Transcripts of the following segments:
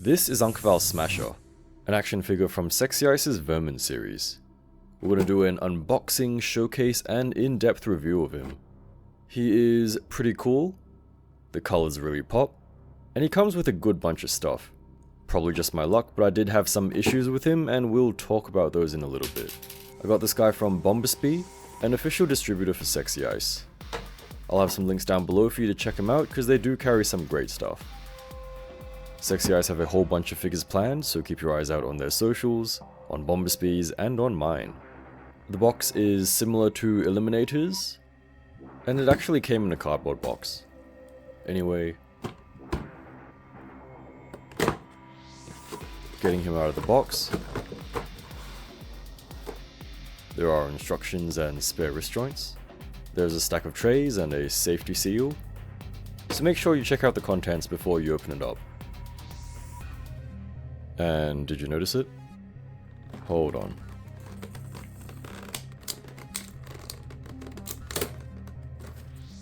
This is Unkval Smasher, an action figure from Sexy Ice's Vermin series. We're going to do an unboxing, showcase, and in-depth review of him. He is pretty cool, the colors really pop, and he comes with a good bunch of stuff. Probably just my luck, but I did have some issues with him, and we'll talk about those in a little bit. I got this guy from Bombasby, an official distributor for Sexy Ice. I'll have some links down below for you to check them out, because they do carry some great stuff. Sexy Ice have a whole bunch of figures planned, so keep your eyes out on their socials, on Bombasby's, and on mine. The box is similar to Eliminator's, and it actually came in a cardboard box. Anyway, getting him out of the box, there are instructions and spare wrist joints. There's a stack of trays and a safety seal, so make sure you check out the contents before you open it up. And did you notice it? Hold on.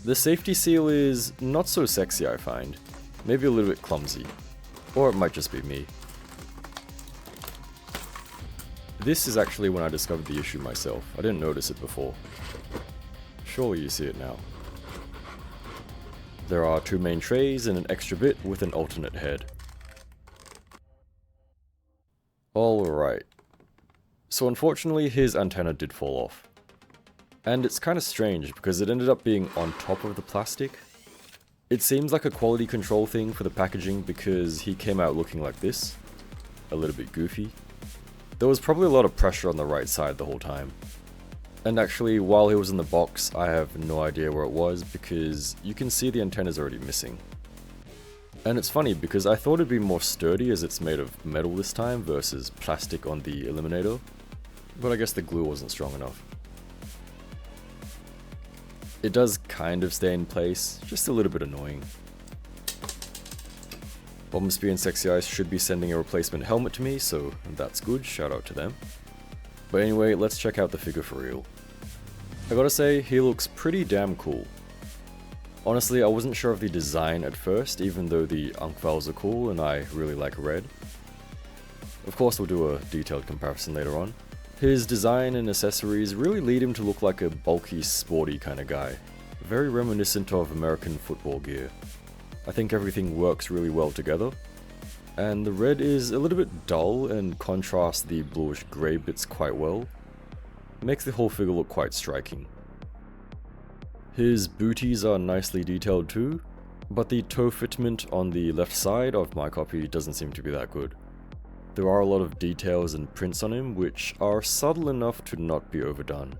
The safety seal is not so sexy, I find. Maybe a little bit clumsy. Or it might just be me. This is actually when I discovered the issue myself. I didn't notice it before. Surely you see it now. There are two main trays and an extra bit with an alternate head. Alright. So unfortunately his antenna did fall off. And it's kind of strange because it ended up being on top of the plastic. It seems like a quality control thing for the packaging because he came out looking like this. A little bit goofy. There was probably a lot of pressure on the right side the whole time. And actually, while he was in the box, I have no idea where it was because you can see the antenna's already missing. And it's funny because I thought it'd be more sturdy as it's made of metal this time versus plastic on the Eliminator, but I guess the glue wasn't strong enough. It does kind of stay in place, just a little bit annoying. Bombasby and Sexy Ice should be sending a replacement helmet to me, so that's good, shout out to them. But anyway, let's check out the figure for real. I gotta say, he looks pretty damn cool. Honestly, I wasn't sure of the design at first, even though the Unkvals are cool and I really like red. Of course we'll do a detailed comparison later on. His design and accessories really lead him to look like a bulky, sporty kind of guy. Very reminiscent of American football gear. I think everything works really well together. And the red is a little bit dull and contrasts the bluish grey bits quite well. It makes the whole figure look quite striking. His booties are nicely detailed too, but the toe fitment on the left side of my copy doesn't seem to be that good. There are a lot of details and prints on him which are subtle enough to not be overdone.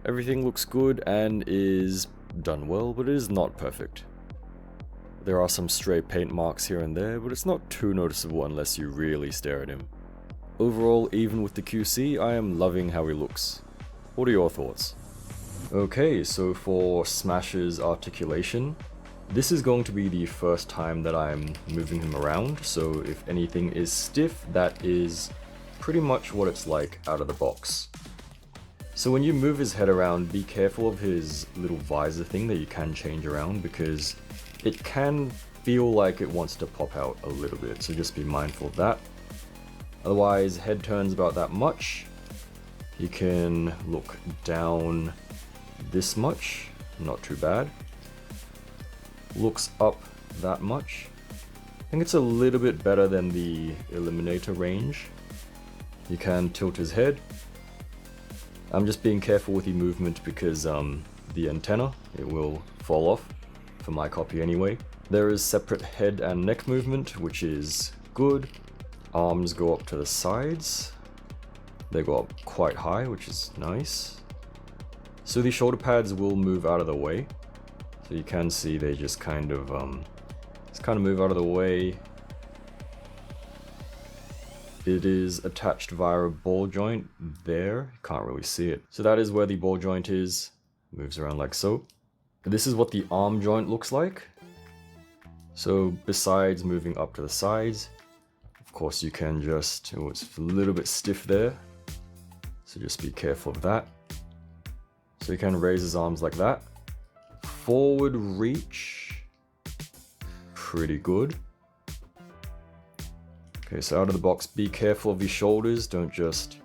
Everything looks good and is done well, but it is not perfect. There are some stray paint marks here and there, but it's not too noticeable unless you really stare at him. Overall, even with the QC, I am loving how he looks. What are your thoughts? Okay, so for Smasher's Articulation, this is going to be the first time that I'm moving him around, so if anything is stiff, that is pretty much what it's like out of the box. So when you move his head around, be careful of his little visor thing that you can change around because it can feel like it wants to pop out a little bit, so just be mindful of that. Otherwise, head turns about that much. You can look down this much, not too bad. Looks up that much. I think it's a little bit better than the Eliminator range. You can tilt his head. I'm just being careful with the movement because the antenna, it will fall off, for my copy anyway. There is separate head and neck movement, which is good. Arms go up to the sides. They go up quite high, which is nice. So the shoulder pads will move out of the way. So you can see they just kind of move out of the way. It is attached via a ball joint there. You can't really see it. So that is where the ball joint is. Moves around like so. This is what the arm joint looks like. So besides moving up to the sides, of course you can just, oh, it's a little bit stiff there. So just be careful of that. So he can raise his arms like that. Forward reach, pretty good. Okay, so out of the box, be careful of your shoulders, don't just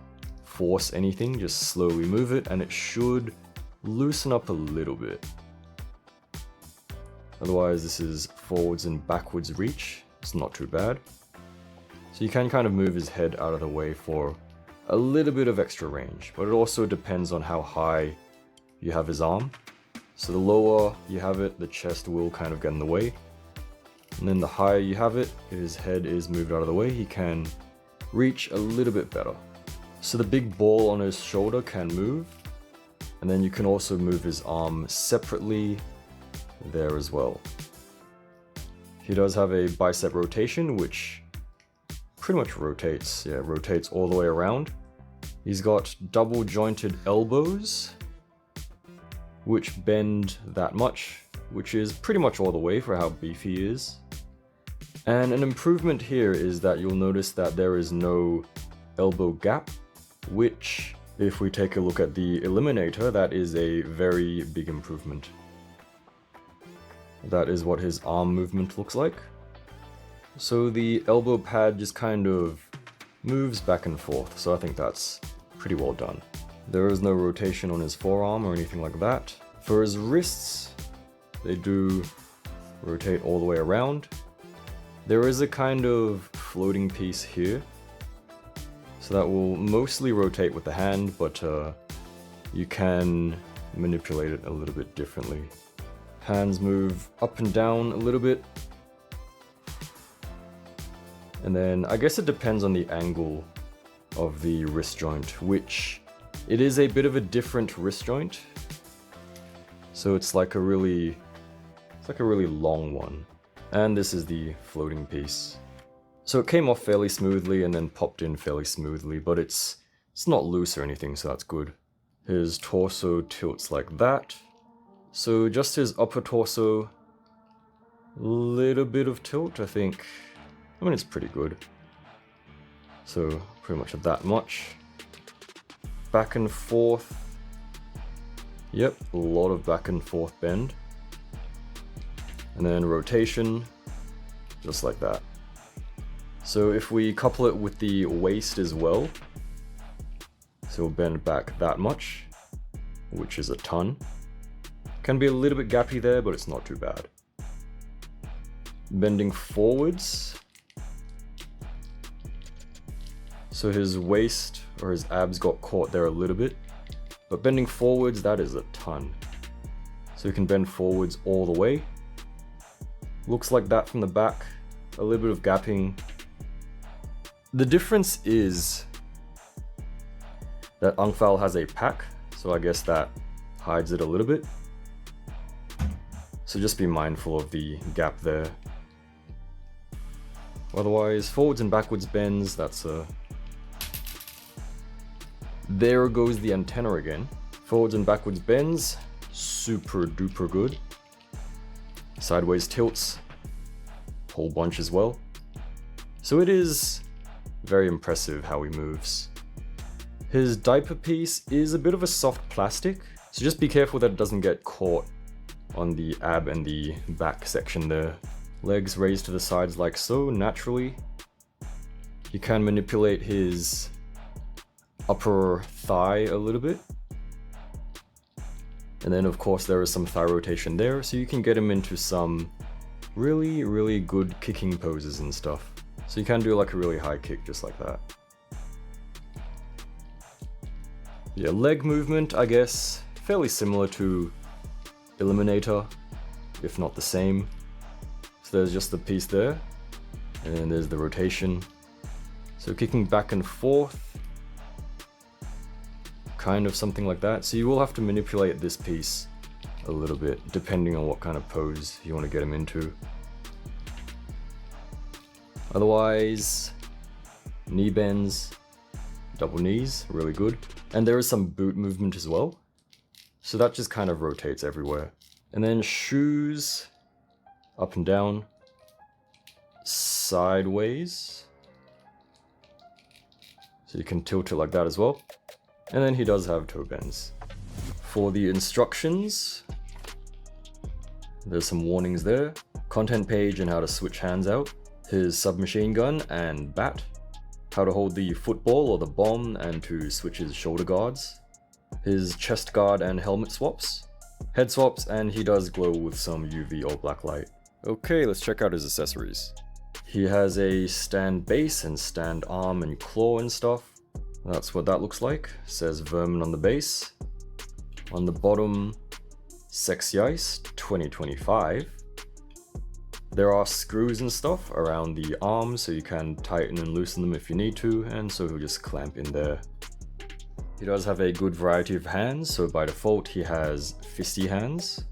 force anything, just slowly move it, and it should loosen up a little bit. Otherwise, this is forwards and backwards reach, it's not too bad. So you can kind of move his head out of the way for a little bit of extra range, but it also depends on how high you have his arm. So the lower you have it, the chest will kind of get in the way. And then the higher you have it, if his head is moved out of the way, he can reach a little bit better. So the big ball on his shoulder can move, and then you can also move his arm separately there as well. He does have a bicep rotation, which pretty much rotates, rotates all the way around. He's got double jointed elbows, which bend that much, which is pretty much all the way for how beefy he is. And an improvement here is that you'll notice that there is no elbow gap, which, if we take a look at the Eliminator, that is a very big improvement. That is what his arm movement looks like. So the elbow pad just kind of moves back and forth, so I think that's pretty well done. There is no rotation on his forearm or anything like that. For his wrists, they do rotate all the way around. There is a kind of floating piece here, so that will mostly rotate with the hand, but you can manipulate it a little bit differently. Hands move up and down a little bit. And then I guess it depends on the angle of the wrist joint, which it is a bit of a different wrist joint. So it's like a really long one. And this is the floating piece. So it came off fairly smoothly and then popped in fairly smoothly, but it's not loose or anything, so that's good. His torso tilts like that. So just his upper torso, little bit of tilt, I think. I mean, it's pretty good. So pretty much that much. Back and forth. Yep, a lot of back and forth bend. And then rotation, just like that. So if we couple it with the waist as well, so we'll bend back that much, which is a ton. Can be a little bit gappy there, but it's not too bad. Bending forwards. So his waist or his abs got caught there a little bit, but bending forwards, that is a ton. So you can bend forwards all the way. Looks like that from the back, a little bit of gapping. The difference is that Unkval has a pack, so I guess that hides it a little bit. So just be mindful of the gap there. Otherwise, forwards and backwards bends, that's a... There goes the antenna again. Forwards and backwards bends, super duper good. Sideways tilts, whole bunch as well. So it is very impressive how he moves. His diaper piece is a bit of a soft plastic, so just be careful that it doesn't get caught on the ab and the back section there. Legs raised to the sides like so, naturally. You can manipulate his upper thigh a little bit. And then of course there is some thigh rotation there, so you can get him into some really, really good kicking poses and stuff. So you can do like a really high kick just like that. Yeah, leg movement, I guess, fairly similar to Eliminator, if not the same. So there's just the piece there, and then there's the rotation. So kicking back and forth, kind of something like that. So you will have to manipulate this piece a little bit, depending on what kind of pose you want to get him into. Otherwise, knee bends, double knees, really good. And there is some boot movement as well. So that just kind of rotates everywhere. And then shoes, up and down, sideways. So you can tilt it like that as well. And then he does have toe bends. For the instructions, there's some warnings there. Content page and how to switch hands out. his submachine gun and bat, how to hold the football or the bomb and to switch his shoulder guards, his chest guard and helmet swaps, head swaps, and he does glow with some UV or black light. Okay, let's check out his accessories. He has a stand base and stand arm and claw and stuff. That's what that looks like. Says Vermin on the base. On the bottom, Sexy Ice 2025. There are screws and stuff around the arms, so you can tighten and loosen them if you need to, and so he'll just clamp in there. He does have a good variety of hands, so by default he has fisty hands.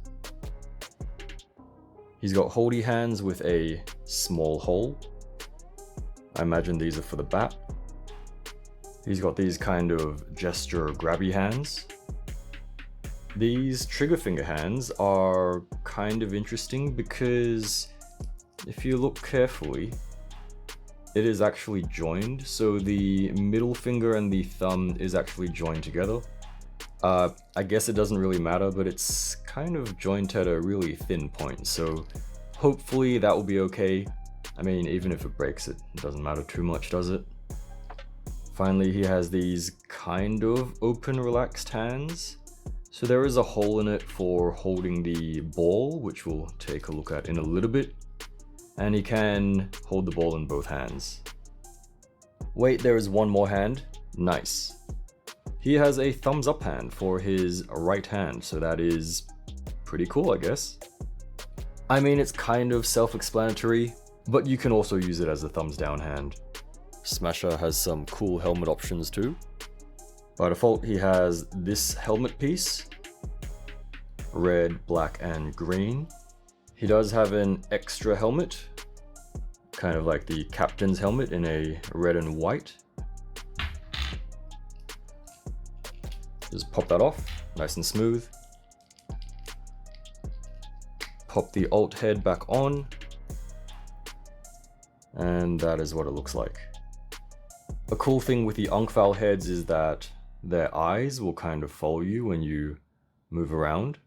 He's got holdy hands with a small hole. I imagine these are for the bat. He's got these kind of gesture grabby hands. These trigger finger hands are kind of interesting because if you look carefully, it is actually joined. So the middle finger and the thumb is actually joined together. I guess it doesn't really matter, but it's kind of joined at a really thin point. So hopefully that will be okay. I mean, even if it breaks, it doesn't matter too much, does it? Finally, he has these kind of open, relaxed hands. So there is a hole in it for holding the ball, which we'll take a look at in a little bit. And he can hold the ball in both hands. Wait, there is one more hand. Nice. He has a thumbs up hand for his right hand, so that is pretty cool, I guess. I mean, it's kind of self-explanatory, but you can also use it as a thumbs down hand. Smasher has some cool helmet options too. By default, he has this helmet piece, red, black, and green. He does have an extra helmet, kind of like the captain's helmet in a red and white. Just pop that off, nice and smooth. Pop the alt head back on, and that is what it looks like. A cool thing with the Unkval heads is that their eyes will kind of follow you when you move around,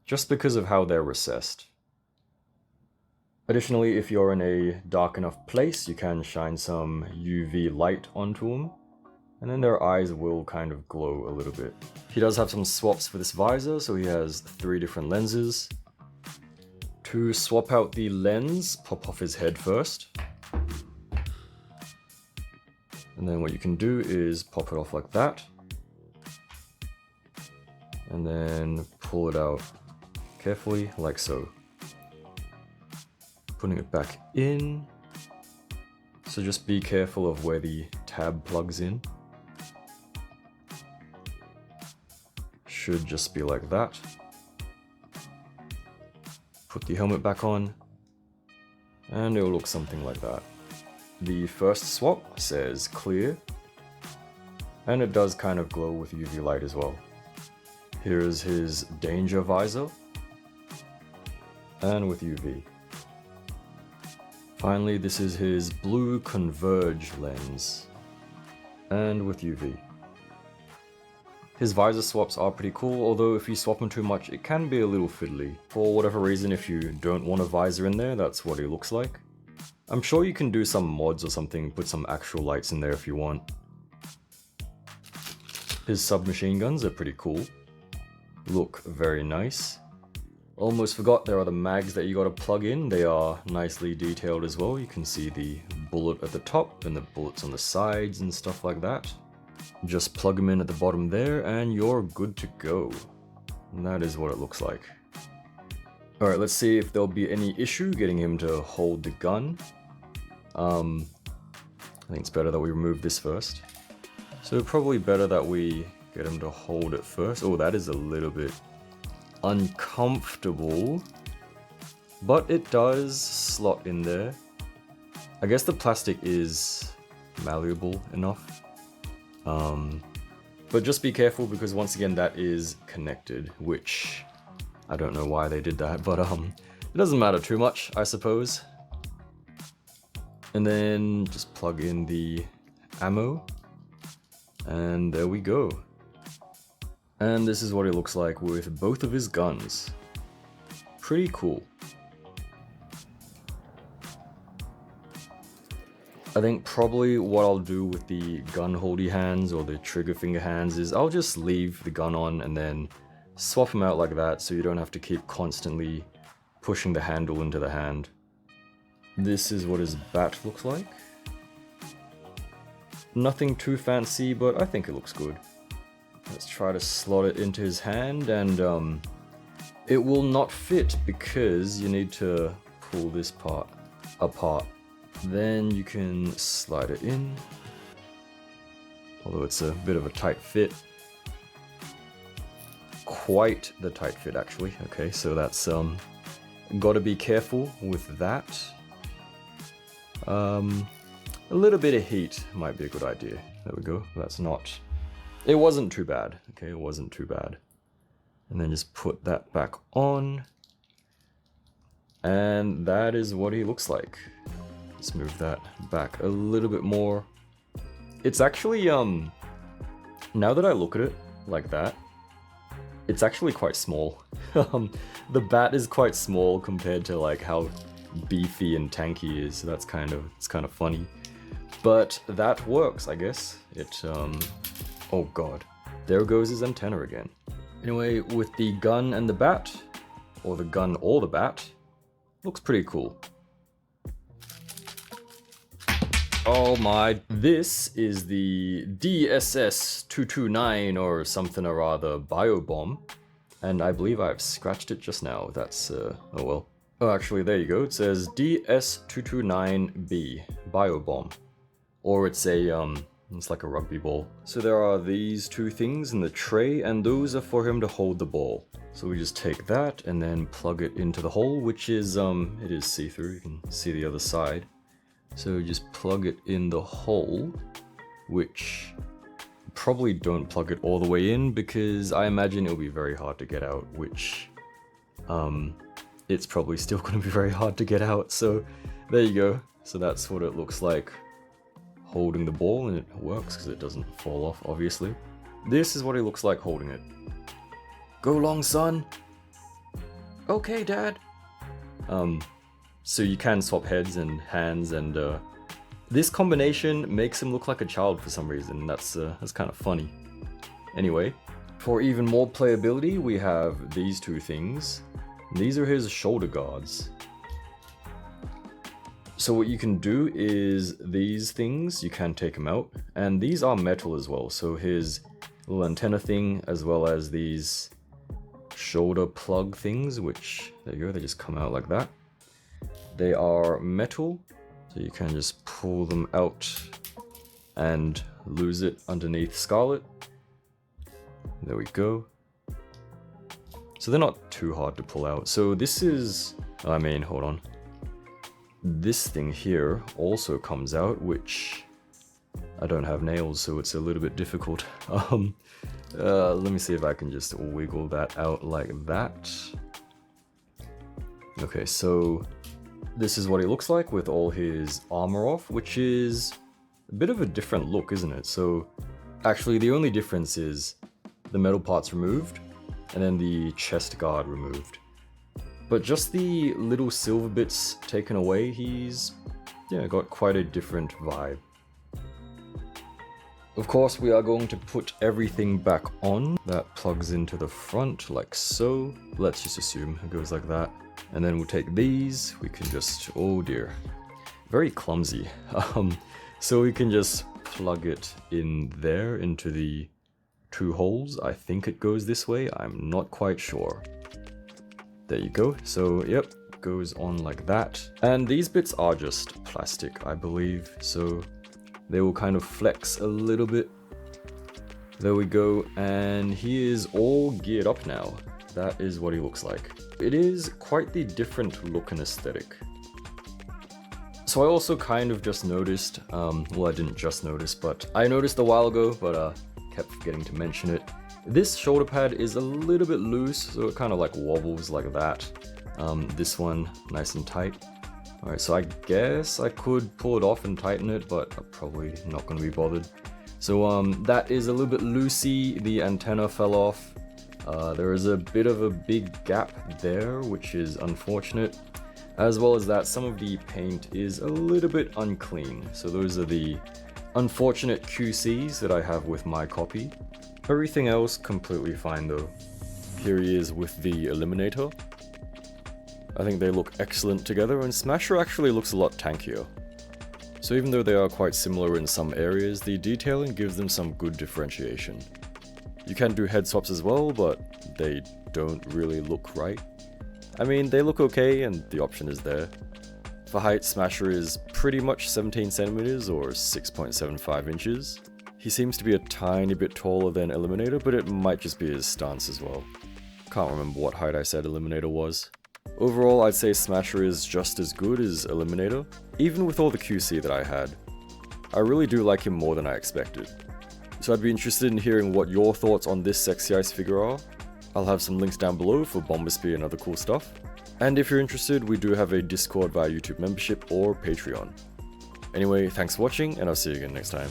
just because of how they're recessed. Additionally, if you're in a dark enough place, you can shine some UV light onto them, and then their eyes will kind of glow a little bit. He does have some swaps for this visor, so he has 3 different lenses. To swap out the lens, pop off his head first. And then what you can do is pop it off like that. And then pull it out carefully, like so. Putting it back in. So just be careful of where the tab plugs in. Should just be like that. Put the helmet back on, and it'll look something like that. The first swap says clear, and it does kind of glow with UV light as well. Here's his danger visor, and with UV. Finally, this is his blue converge lens, and with UV. His visor swaps are pretty cool, although if you swap them too much, it can be a little fiddly. For whatever reason, if you don't want a visor in there, that's what he looks like. I'm sure you can do some mods or something, put some actual lights in there if you want. His submachine guns are pretty cool. Look very nice. Almost forgot there are the mags that you gotta plug in. They are nicely detailed as well. You can see the bullet at the top and the bullets on the sides and stuff like that. Just plug them in at the bottom there and you're good to go. And that is what it looks like. Alright, let's see if there'll be any issue getting him to hold the gun. I think it's better that we remove this first. So probably better that we get him to hold it first. Oh, that is a little bit uncomfortable. But it does slot in there. I guess the plastic is malleable enough. But just be careful because once again that is connected, which I don't know why they did that, but it doesn't matter too much, I suppose. And then just plug in the ammo, and there we go. And this is what it looks like with both of his guns. Pretty cool. I think probably what I'll do with the gun holdy hands or the trigger finger hands is I'll just leave the gun on and then swap them out like that so you don't have to keep constantly pushing the handle into the hand. This is what his bat looks like. Nothing too fancy, but I think it looks good. Let's try to slot it into his hand, and it will not fit because you need to pull this part apart. Then you can slide it in, although it's a bit of a tight fit. Quite the tight fit, actually. Okay, so that's gotta be careful with that. A little bit of heat might be a good idea. There we go. That's not... It wasn't too bad. Okay, it wasn't too bad. And then just put that back on. And that is what he looks like. Let's move that back a little bit more. It's actually, now that I look at it like that, it's actually quite small. The bat is quite small compared to like how beefy and tanky he is, so it's kind of funny. But that works, I guess. Oh god. There goes his antenna again. Anyway, with the gun and the bat, or the gun or the bat, looks pretty cool. Oh my, this is the DSS-229 or something or other bio bomb. And I believe I've scratched it just now. That's, oh well. Oh, actually, there you go. It says DS-229B, bio bomb. Or it's it's like a rugby ball. So there are these two things in the tray, and those are for him to hold the ball. So we just take that and then plug it into the hole, which is, it is see-through. You can see the other side. So just plug it in the hole, which probably don't plug it all the way in because I imagine it'll be very hard to get out, which it's probably still going to be very hard to get out. So there you go. So that's what it looks like holding the ball, and it works because it doesn't fall off, obviously. This is what it looks like holding it. Go long, son. Okay, Dad. So you can swap heads and hands, and this combination makes him look like a child for some reason. That's kind of funny. Anyway, for even more playability, we have these two things. These are his shoulder guards. So what you can do is these things, you can take them out, and these are metal as well. So his little antenna thing, as well as these shoulder plug things, which, there you go, they just come out like that. They are metal, so you can just pull them out and lose it underneath Scarlet. There we go. So they're not too hard to pull out. So this is, I mean, hold on. This thing here also comes out, which I don't have nails, so it's a little bit difficult. Let me see if I can just wiggle that out like that. Okay, so this is what he looks like with all his armor off, which is a bit of a different look, isn't it? So actually the only difference is the metal parts removed and then the chest guard removed. But just the little silver bits taken away, he's got quite a different vibe. Of course, we are going to put everything back on. That plugs into the front like so. Let's just assume it goes like that. And then we'll take these, we can just, oh dear, very clumsy. So we can just plug it in there into the two holes. I think it goes this way, I'm not quite sure. There you go, so yep, goes on like that. And these bits are just plastic, I believe, so they will kind of flex a little bit. There we go, and he is all geared up now. That is what he looks like. It is quite the different look and aesthetic. So I also kind of just noticed, well I didn't just notice, but I noticed a while ago, but kept forgetting to mention it. This shoulder pad is a little bit loose, so it kind of like wobbles like that. This one, nice and tight. Alright, so I guess I could pull it off and tighten it, but I'm probably not going to be bothered. So that is a little bit loosey, the antenna fell off. There is a bit of a big gap there, which is unfortunate. As well as that, some of the paint is a little bit unclean, so those are the unfortunate QCs that I have with my copy. Everything else completely fine though. Here he is with the Eliminator. I think they look excellent together, and Smasher actually looks a lot tankier. So even though they are quite similar in some areas, the detailing gives them some good differentiation. You can do head swaps as well, but they don't really look right. I mean, they look okay and the option is there. For height, Smasher is pretty much 17 centimeters or 6.75 inches. He seems to be a tiny bit taller than Eliminator, but it might just be his stance as well. Can't remember what height I said Eliminator was. Overall, I'd say Smasher is just as good as Eliminator, even with all the QC that I had. I really do like him more than I expected. So I'd be interested in hearing what your thoughts on this sexy ice figure are. I'll have some links down below for Bombasby and other cool stuff. And if you're interested, we do have a Discord via YouTube membership or Patreon. Anyway, thanks for watching, and I'll see you again next time.